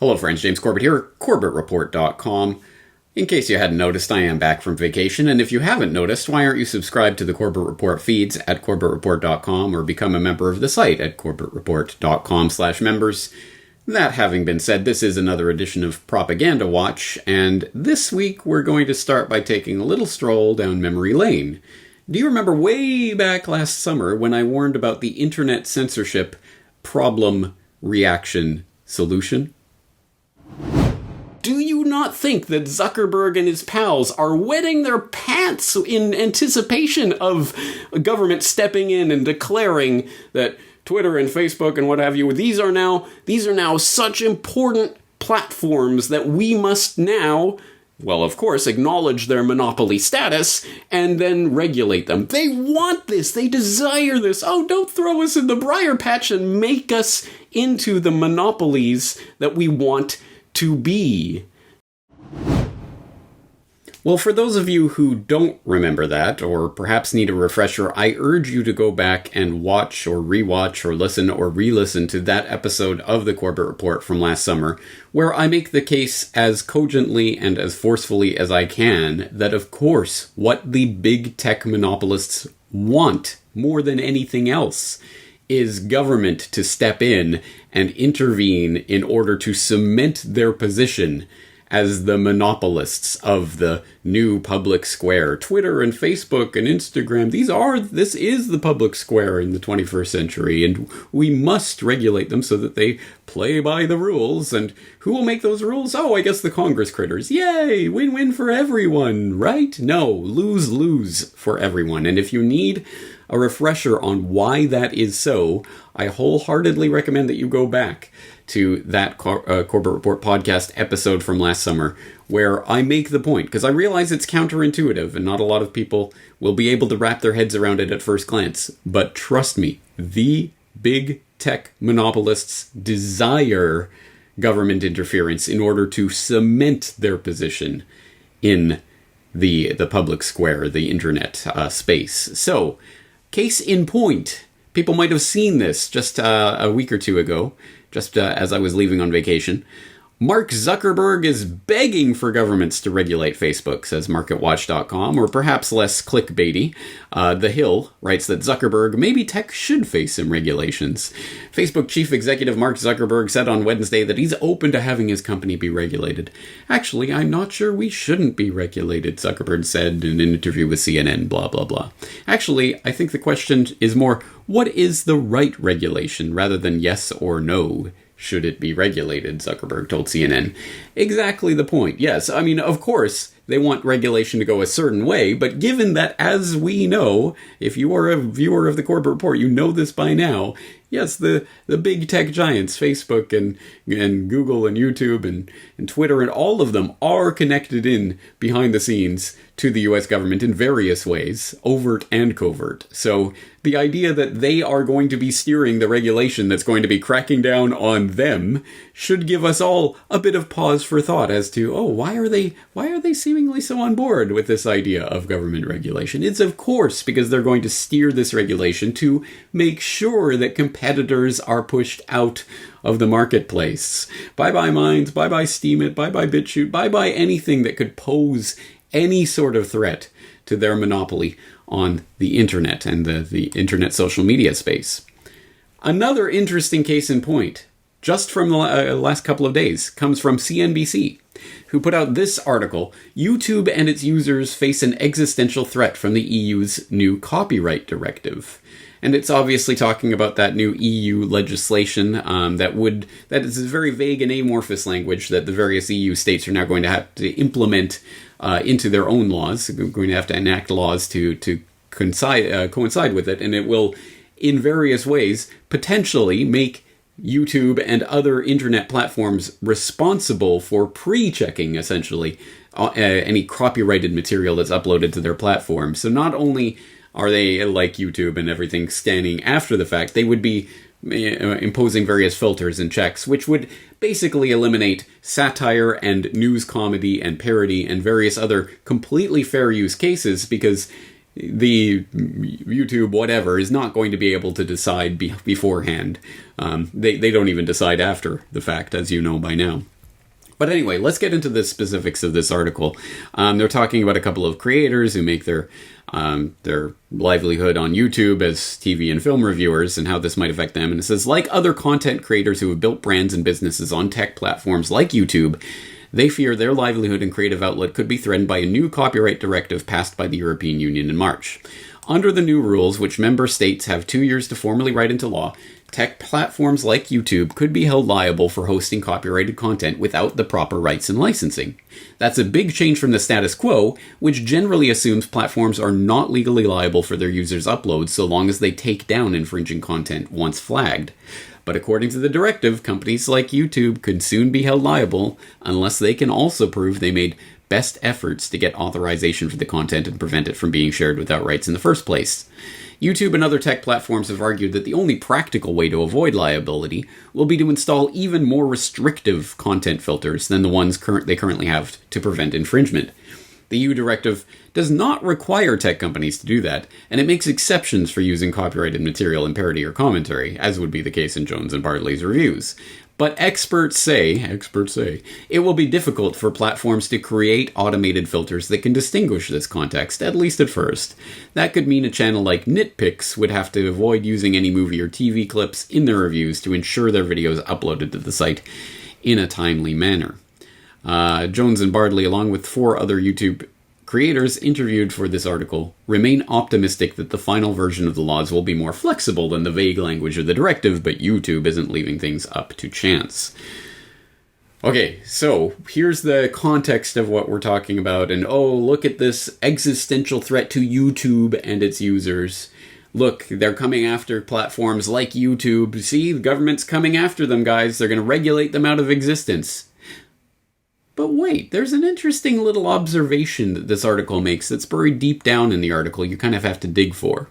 Hello friends, James Corbett here, CorbettReport.com. In case you hadn't noticed, I am back from vacation, and if you haven't noticed, why aren't you subscribed to the Corbett Report feeds at CorbettReport.com or become a member of the site at CorbettReport.com/members? That having been said, this is another edition of Propaganda Watch, and this week we're going to start by taking a little stroll down memory lane. Do you remember way back last summer when I warned about the internet censorship problem, reaction, solution? Do you not think that Zuckerberg and his pals are wetting their pants in anticipation of a government stepping in and declaring that Twitter and Facebook and what have you, these are now such important platforms that we must now, well, of course, acknowledge their monopoly status and then regulate them. They want this. They desire this. Oh, don't throw us in the briar patch and make us into the monopolies that we want to be. Well, for those of you who don't remember that, or perhaps need a refresher, I urge you to go back and watch or rewatch or listen or re-listen to that episode of the Corbett Report from last summer, where I make the case as cogently and as forcefully as I can that, of course, what the big tech monopolists want more than anything else is government to step in and intervene in order to cement their position as the monopolists of the new public square. Twitter and Facebook and Instagram, this is the public square in the 21st century, and we must regulate them so that they play by the rules. And who will make those rules? Oh, I guess the Congress critters. Yay! Win-win for everyone, right? No, lose-lose for everyone. And if you need a refresher on why that is so, I wholeheartedly recommend that you go back to that Corbett Report podcast episode from last summer, where I make the point, because I realize it's counterintuitive and not a lot of people will be able to wrap their heads around it at first glance. But trust me, the big tech monopolists desire government interference in order to cement their position in the public square, the internet space. So, case in point, people might have seen this just a week or two ago, just as I was leaving on vacation. Mark Zuckerberg is begging for governments to regulate Facebook, says MarketWatch.com, or perhaps less clickbaity. The Hill writes that Zuckerberg, maybe tech should face some regulations. Facebook chief executive Mark Zuckerberg said on Wednesday that he's open to having his company be regulated. Actually, I'm not sure we shouldn't be regulated, Zuckerberg said in an interview with CNN, blah, blah, blah. Actually, I think the question is more, what is the right regulation rather than yes or no? Should it be regulated, Zuckerberg told CNN. Exactly the point. Yes, I mean, of course, they want regulation to go a certain way, but given that, as we know, if you are a viewer of the Corbett Report, you know this by now, yes, the big tech giants, Facebook and Google and YouTube and Twitter and all of them are connected in behind the scenes to the US government in various ways, overt and covert. So the idea that they are going to be steering the regulation that's going to be cracking down on them should give us all a bit of pause for thought as to, why are they seemingly so on board with this idea of government regulation? It's of course because they're going to steer this regulation to make sure that competitors are pushed out of the marketplace. Bye-bye Minds, bye-bye Steemit, bye-bye BitChute, bye-bye anything that could pose any sort of threat to their monopoly on the internet and the internet social media space. Another interesting case in point, just from the last couple of days, comes from CNBC, who put out this article, YouTube and its users face an existential threat from the EU's new copyright directive. And it's obviously talking about that new EU legislation that is very vague and amorphous language that the various EU states are now going to have to implement into their own laws. They're going to have to enact laws to coincide with it, and it will, in various ways, potentially make YouTube and other internet platforms responsible for pre-checking, essentially, any copyrighted material that's uploaded to their platform. So not only are they, like YouTube and everything, standing after the fact, they would be imposing various filters and checks, which would basically eliminate satire and news comedy and parody and various other completely fair use cases, because the YouTube whatever is not going to be able to decide beforehand. They don't even decide after the fact, as you know by now. But anyway, let's get into the specifics of this article. They're talking about a couple of creators who make their livelihood on YouTube as TV and film reviewers and how this might affect them. And it says, like other content creators who have built brands and businesses on tech platforms like YouTube, they fear their livelihood and creative outlet could be threatened by a new copyright directive passed by the European Union in March. Under the new rules, which member states have 2 years to formally write into law, tech platforms like YouTube could be held liable for hosting copyrighted content without the proper rights and licensing. That's a big change from the status quo, which generally assumes platforms are not legally liable for their users' uploads so long as they take down infringing content once flagged. But according to the directive, companies like YouTube could soon be held liable unless they can also prove they made best efforts to get authorization for the content and prevent it from being shared without rights in the first place. YouTube and other tech platforms have argued that the only practical way to avoid liability will be to install even more restrictive content filters than the ones they currently have to prevent infringement. The EU directive does not require tech companies to do that, and it makes exceptions for using copyrighted material in parody or commentary, as would be the case in Jones and Bartley's reviews. But experts say, it will be difficult for platforms to create automated filters that can distinguish this context, at least at first. That could mean a channel like Nitpicks would have to avoid using any movie or TV clips in their reviews to ensure their videos uploaded to the site in a timely manner. Jones and Bartley, along with 4 other YouTube creators interviewed for this article, remain optimistic that the final version of the laws will be more flexible than the vague language of the directive, but YouTube isn't leaving things up to chance. Okay, so here's the context of what we're talking about, and look at this existential threat to YouTube and its users. Look, they're coming after platforms like YouTube. See, the government's coming after them, guys. They're going to regulate them out of existence. But wait, there's an interesting little observation that this article makes that's buried deep down in the article you kind of have to dig for.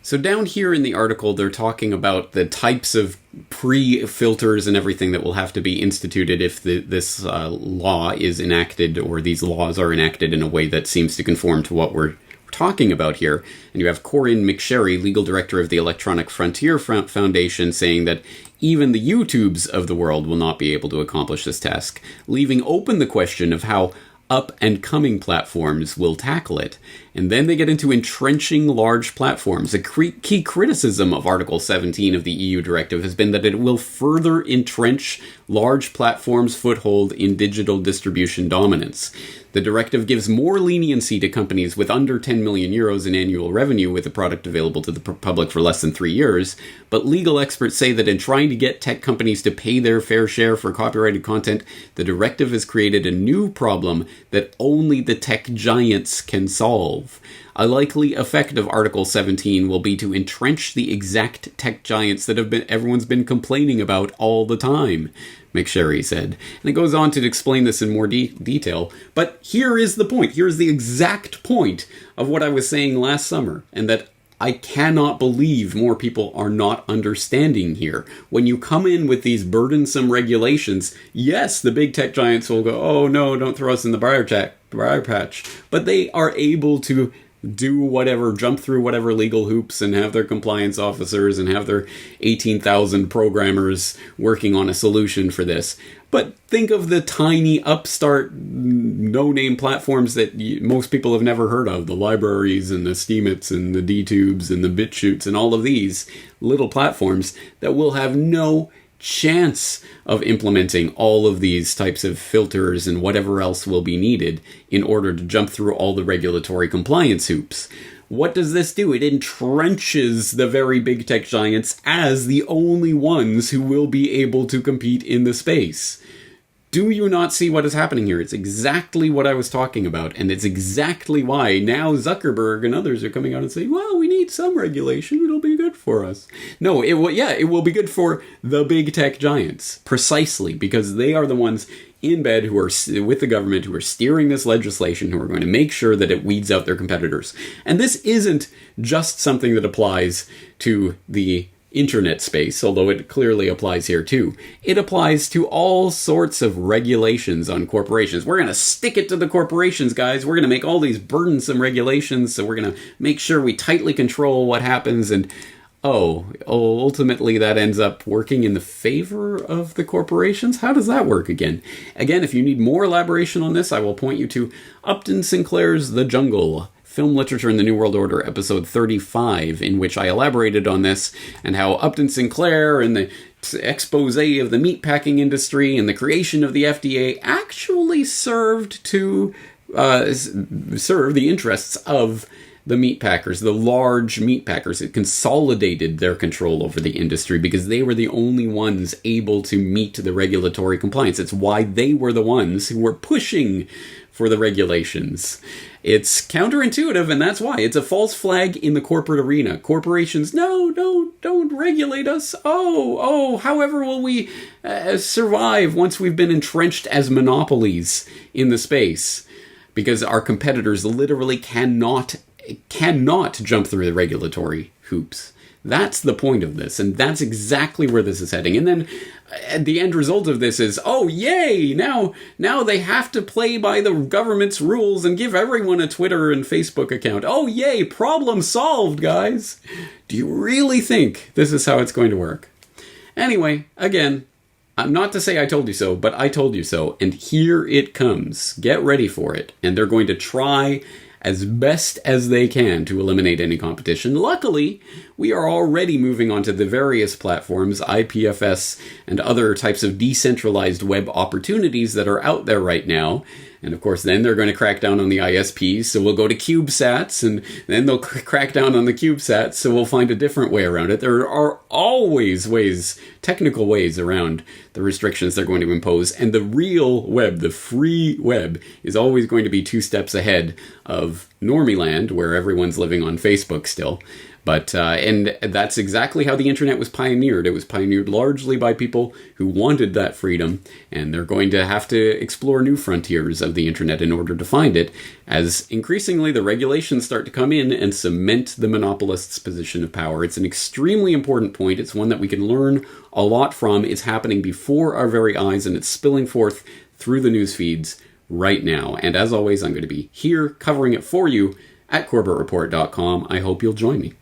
So down here in the article, they're talking about the types of pre-filters and everything that will have to be instituted if this law is enacted, or these laws are enacted in a way that seems to conform to what we're talking about here. And you have Corinne McSherry, legal director of the Electronic Frontier Foundation, saying that even the YouTubes of the world will not be able to accomplish this task, leaving open the question of how up-and-coming platforms will tackle it. And then they get into entrenching large platforms. A key criticism of Article 17 of the EU directive has been that it will further entrench large platforms' foothold in digital distribution dominance. The directive gives more leniency to companies with under 10 million euros in annual revenue with the product available to the public for less than 3 years, but legal experts say that in trying to get tech companies to pay their fair share for copyrighted content, the directive has created a new problem that only the tech giants can solve. A likely effect of Article 17 will be to entrench the exact tech giants that everyone's been complaining about all the time, McSherry said. And it goes on to explain this in more detail. But here is the point. Here's the exact point of what I was saying last summer, and that I cannot believe more people are not understanding here. When you come in with these burdensome regulations, yes, the big tech giants will go, oh no, don't throw us in the briar patch. But they are able to do whatever, jump through whatever legal hoops and have their compliance officers and have their 18,000 programmers working on a solution for this. But think of the tiny upstart no-name platforms that most people have never heard of, the libraries and the Steemits and the DTubes and the BitChutes and all of these little platforms that will have no chance of implementing all of these types of filters and whatever else will be needed in order to jump through all the regulatory compliance hoops. What does this do? It entrenches the very big tech giants as the only ones who will be able to compete in the space. Do you not see what is happening here? It's exactly what I was talking about, and it's exactly why now Zuckerberg and others are coming out and saying, well, we need some regulation, it'll be good for us. No, it will be good for the big tech giants, precisely, because they are the ones in bed who are with the government, who are steering this legislation, who are going to make sure that it weeds out their competitors. And this isn't just something that applies to the internet space, although it clearly applies here too. It applies to all sorts of regulations on corporations. We're going to stick it to the corporations, guys. We're going to make all these burdensome regulations, so we're going to make sure we tightly control what happens, and ultimately that ends up working in the favor of the corporations? How does that work again? Again, if you need more elaboration on this, I will point you to Upton Sinclair's The Jungle, Film Literature in the New World Order, episode 35, in which I elaborated on this, and how Upton Sinclair and the expose of the meatpacking industry and the creation of the FDA actually served to serve the interests of the meat packers, the large meat packers. It consolidated their control over the industry because they were the only ones able to meet the regulatory compliance. It's why they were the ones who were pushing for the regulations. It's counterintuitive, and that's why. It's a false flag in the corporate arena. Corporations, no, don't regulate us. However will we survive once we've been entrenched as monopolies in the space? Because our competitors literally cannot jump through the regulatory hoops. That's the point of this, and that's exactly where this is heading. And then the end result of this is, oh, yay! Now they have to play by the government's rules and give everyone a Twitter and Facebook account. Oh, yay! Problem solved, guys! Do you really think this is how it's going to work? Anyway, again, I'm not to say I told you so, but I told you so, and here it comes. Get ready for it. And they're going to try as best as they can to eliminate any competition. Luckily, we are already moving on to the various platforms, IPFS and other types of decentralized web opportunities that are out there right now. And of course, then they're going to crack down on the ISPs, so we'll go to CubeSats, and then they'll crack down on the CubeSats, so we'll find a different way around it. There are always technical ways around the restrictions they're going to impose, and the real web, the free web, is always going to be 2 steps ahead of Normieland, where everyone's living on Facebook still. But, and that's exactly how the internet was pioneered. It was pioneered largely by people who wanted that freedom, and they're going to have to explore new frontiers of the internet in order to find it, as increasingly the regulations start to come in and cement the monopolist's position of power. It's an extremely important point. It's one that we can learn a lot from. It's happening before our very eyes, and it's spilling forth through the news feeds right now. And as always, I'm going to be here covering it for you at CorbettReport.com. I hope you'll join me.